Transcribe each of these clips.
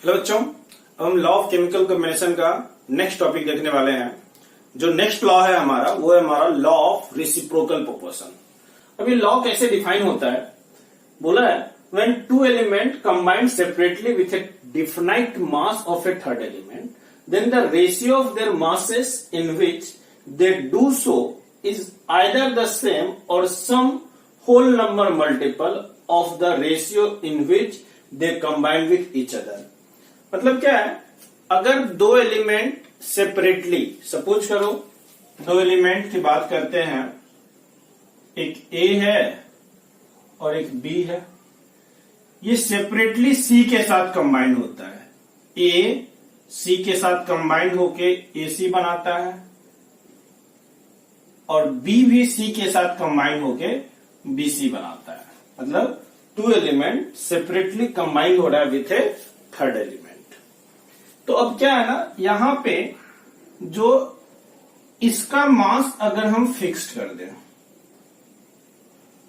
Hello बच्चों, अब हम लॉ ऑफ केमिकल कॉम्बिनेशन का नेक्स्ट टॉपिक देखने वाले हैं। जो नेक्स्ट लॉ है हमारा वो है हमारा लॉ ऑफ रेसिप्रोकल प्रोपोर्शन। अब ये लॉ कैसे डिफाइन होता है, बोला है when two element combined separately with a definite mass of a third element then the ratio of their masses in which they do so is either the same or some whole number multiple of the ratio in which they combined with each other. मतलब क्या है, अगर दो element separately, suppose करो दो element की बात करते हैं, एक ए है और एक बी है, ये सेपरेटली सी के साथ कंबाइंड होता है। ए सी के साथ कंबाइंड होके ए सी बनाता है और बी भी सी के साथ कंबाइंड होके बी सी बनाता है। मतलब टू एलिमेंट सेपरेटली कंबाइंड हो रहा है विथ ए थर्ड एलिमेंट। तो अब क्या है ना, यहां पे जो इसका मास अगर हम फिक्स्ड कर दें,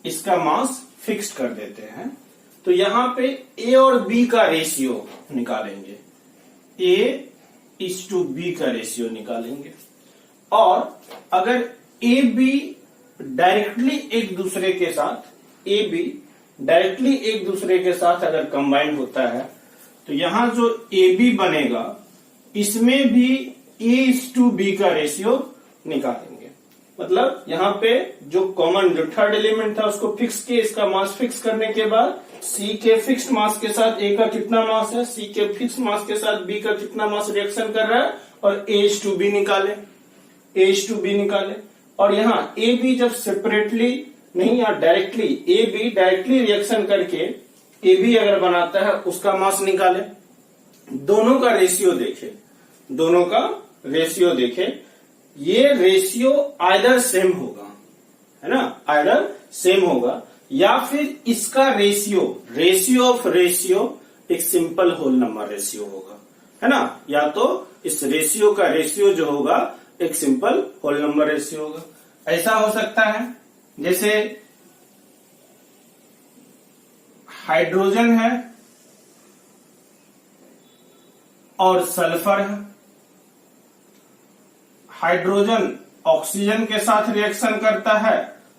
इसका मास फिक्स्ड कर देते हैं, तो यहां पे ए और बी का रेशियो निकालेंगे, ए इज टू बी का रेशियो निकालेंगे। और अगर ए बी डायरेक्टली एक दूसरे के साथ, ए बी डायरेक्टली एक दूसरे के साथ अगर कंबाइंड होता है, तो यहां जो ए बी बनेगा इसमें भी ए इज टू बी का रेशियो निकालेंगे। मतलब यहां पे जो कॉमन जो थर्ड एलिमेंट था उसको फिक्स किए, इसका मास फिक्स करने के बाद सी के फिक्स्ड मास के साथ ए का कितना मास है, सी के फिक्स्ड मास के साथ बी का कितना मास रिएक्शन कर रहा है, और ए इज टू बी निकाले, ए इज टू बी निकाले। और यहां ए बी जब सेपरेटली नहीं या directly, A be directly reaction करके ए बी अगर बनाता है उसका मास निकाले, दोनों का रेशियो देखे, दोनों का रेशियो देखे, ये रेशियो आइदर सेम होगा, है ना, आइदर सेम होगा, या फिर इसका रेशियो, रेशियो ऑफ रेशियो एक सिंपल होल नंबर रेशियो होगा, है ना, या तो इस रेशियो का रेशियो जो होगा एक सिंपल होल नंबर रेशियो होगा। ऐसा हो सकता है जैसे हाइड्रोजन है और सल्फर है, हाइड्रोजन ऑक्सीजन के साथ रिएक्शन करता है,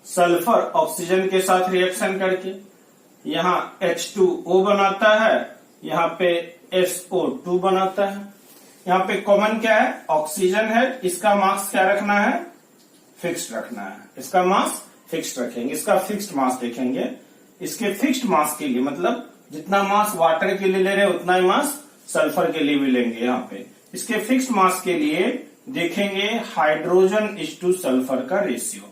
सल्फर ऑक्सीजन के साथ रिएक्शन करके यहां H2O बनाता है, यहां पे SO2 बनाता है। यहां पे कॉमन क्या है, ऑक्सीजन है, इसका मास क्या रखना है, फिक्स्ड रखना है, इसका मास फिक्स्ड रखेंगे, इसका फिक्स्ड मास देखेंगे। इसके फिक्स्ड मास के लिए मतलब जितना मास वाटर के लिए ले रहे हैं उतना ही मास सल्फर के लिए भी लेंगे। यहाँ पे इसके फिक्स्ड मास के लिए देखेंगे हाइड्रोजन इज टू सल्फर का रेशियो,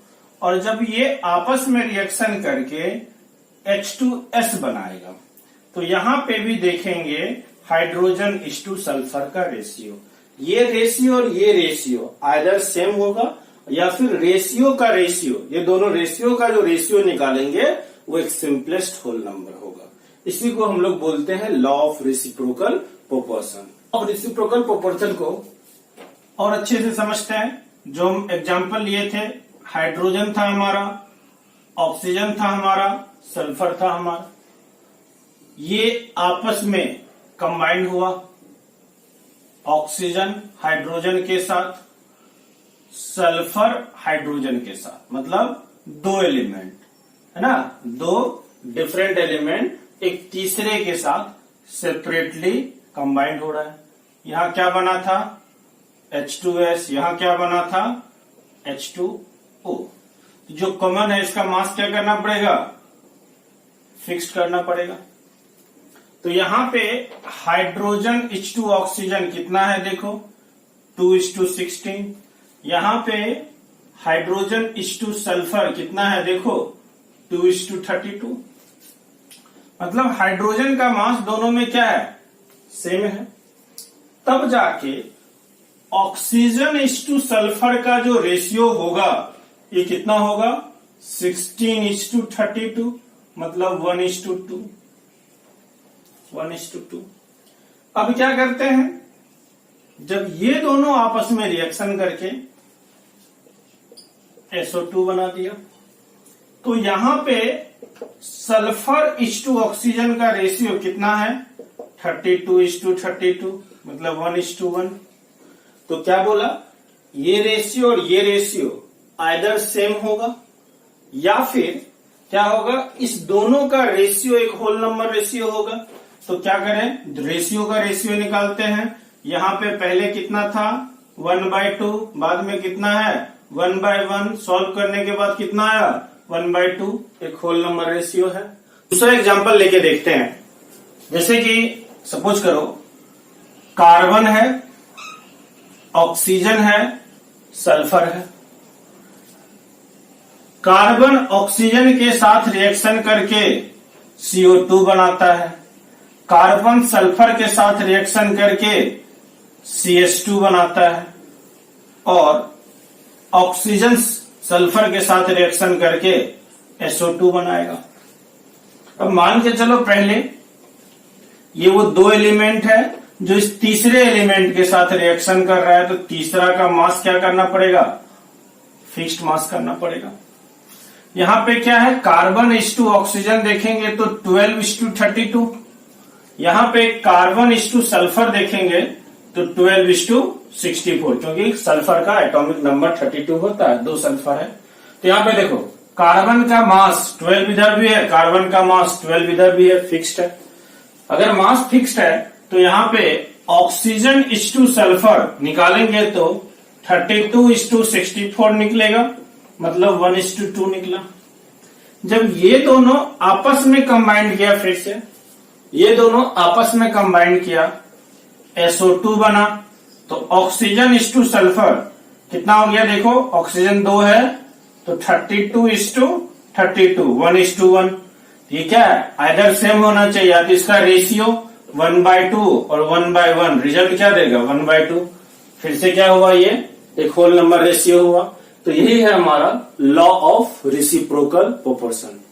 और जब ये आपस में रिएक्शन करके H2S बनाएगा तो यहां पे भी देखेंगे हाइड्रोजन इज टू सल्फर का रेशियो। ये रेशियो और ये रेशियो आइदर सेम होगा या फिर रेशियो का रेशियो, ये दोनों रेशियो का जो रेशियो निकालेंगे वो एक सिंपलेस्ट होल नंबर होगा। इसी को हम लोग बोलते हैं लॉ ऑफ रेसिप्रोकल प्रोपोर्शन। और रेसिप्रोकल प्रोपोर्शन को और अच्छे से समझते हैं। जो हम एग्जांपल लिए थे, हाइड्रोजन था हमारा, ऑक्सीजन था हमारा, सल्फर था हमारा, ये आपस में कंबाइंड हुआ, ऑक्सीजन हाइड्रोजन के साथ, सल्फर हाइड्रोजन के साथ, मतलब दो एलिमेंट, है ना, दो डिफरेंट एलिमेंट एक तीसरे के साथ सेपरेटली कंबाइंड हो रहा है। यहां क्या बना था, H2S, यहां क्या बना था, H2O। जो कॉमन है इसका मास क्या करना पड़ेगा, फिक्स्ड करना पड़ेगा। तो यहां पे हाइड्रोजन इज टू ऑक्सीजन कितना है, देखो 2:16। यहां पे हाइड्रोजन इज टू सल्फर कितना है, देखो 2:32। मतलब हाइड्रोजन का मास दोनों में क्या है, सेम है। तब जाके ऑक्सीजन इज टू सल्फर का जो रेशियो होगा ये कितना होगा, 16:32, मतलब 1:2, 1:2। अब क्या करते हैं, जब ये दोनों आपस में रिएक्शन करके SO2 बना दिया, तो यहां पे सल्फर इज टू ऑक्सीजन का रेशियो कितना है, 32:32 मतलब 1:1। तो क्या बोला, ये रेशियो और ये रेशियो आइदर सेम होगा या फिर क्या होगा, इस दोनों का रेशियो एक होल नंबर रेशियो होगा। तो क्या करें, रेशियो का रेशियो निकालते हैं। यहाँ पे पहले कितना था 1/2, बाद में कितना है 1/1, सॉल्व करने के बाद कितना आया 1/2, एक होल नंबर रेशियो है। दूसरा एग्जांपल लेके देखते हैं। जैसे कि सपोज करो कार्बन है, ऑक्सीजन है, सल्फर है। कार्बन ऑक्सीजन के साथ रिएक्शन करके CO2 बनाता है, कार्बन सल्फर के साथ रिएक्शन करके CH2 बनाता है, और ऑक्सीजन सल्फर के साथ रिएक्शन करके SO2 बनाएगा। अब मान के चलो पहले ये वो दो एलिमेंट है जो इस तीसरे एलिमेंट के साथ रिएक्शन कर रहा है, तो तीसरा का मास क्या करना पड़ेगा, फिक्स्ड मास करना पड़ेगा। यहां पे क्या है, कार्बन इस ऑक्सीजन देखेंगे तो 12:32, यहां पे कार्बन सल्फर देखेंगे तो 12:64, क्योंकि सल्फर का एटॉमिक नंबर 32 होता है, 2 सल्फर है। तो यहां पे देखो कार्बन का मास 12 इधर भी है, कार्बन का मास 12 इधर भी है, फिक्स्ड है। अगर मास फिक्स्ड है तो यहाँ पे ऑक्सीजन सल्फर निकालेंगे तो 32:64 निकलेगा, मतलब 1:2 निकला। जब ये दोनों आपस में कंबाइंड किया, फिर से ये दोनों आपस में कंबाइंड किया, SO2 बना, तो ऑक्सीजन सल्फर कितना हो गया, देखो ऑक्सीजन 2 है तो 32:32, 1:1। ये क्या है, आइदर सेम होना चाहिए, या तो इसका रेशियो 1/2 और 1/1, रिजल्ट क्या देगा 1/2। फिर से क्या हुआ, ये एक होल नंबर रेशियो हुआ। तो यही है हमारा लॉ ऑफ रेसिप्रोकल प्रोपोर्शन।